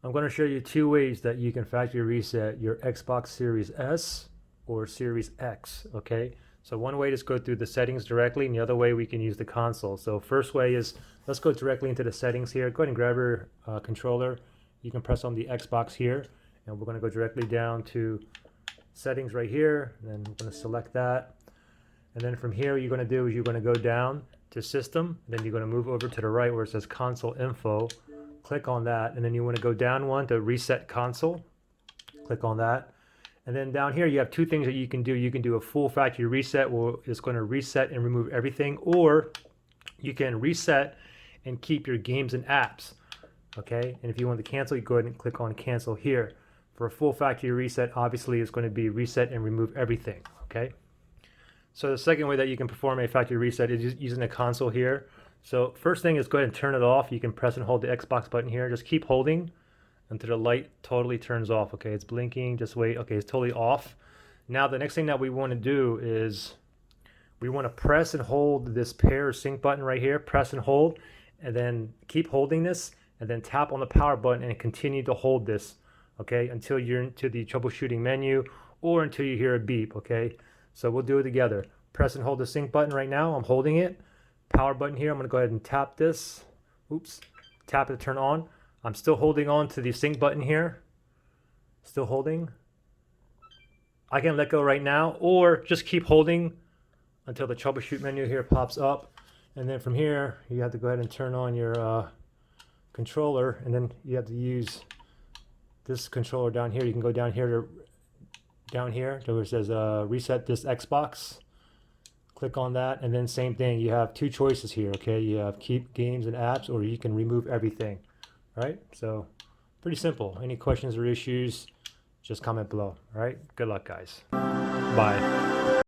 I'm going to show you two ways that you can factory reset your Xbox Series S or Series X, okay? So one way is go through the settings directly, and the other way we can use the console. So first way is, let's go directly into the settings here. Go ahead and grab your controller. You can press on the Xbox here, and we're going to go directly down to settings right here, and then we're going to select that. And then from here, what you're going to do is you're going to go down to system, and then you're going to move over to the right where it says console info. Click on that, and then you want to go down one to reset console. Click on that. And then down here, you have two things that you can do. You can do a full factory reset where it's going to reset and remove everything, or you can reset and keep your games and apps. Okay, and if you want to cancel, you go ahead and click on cancel here. For a full factory reset, obviously it's going to be reset and remove everything. Okay, so the second way that you can perform a factory reset is using the console here. So first thing is go ahead and turn it off. You can press and hold the Xbox button here. Just keep holding until the light totally turns off. Okay, it's blinking. Just wait. Okay, it's totally off. Now the next thing that we want to do is we want to press and hold this pair or sync button right here. Press and hold, and then keep holding this, and then tap on the power button and continue to hold this, okay, until you're into the troubleshooting menu or until you hear a beep, okay? So we'll do it together. Press and hold the sync button right now. I'm holding it. Power button here. I'm going to go ahead and tap this. Oops. Tap it to turn on. I'm still holding on to the sync button here. Still holding. I can let go right now, or just keep holding until the troubleshoot menu here pops up. And then from here, you have to go ahead and turn on your controller, and then you have to use this controller down here. You can go down here to where it says reset this Xbox. Click on that, and then same thing. You have two choices here, okay? You have keep games and apps, or you can remove everything, right? So pretty simple. Any questions or issues, just comment below, all right? Good luck, guys. Bye.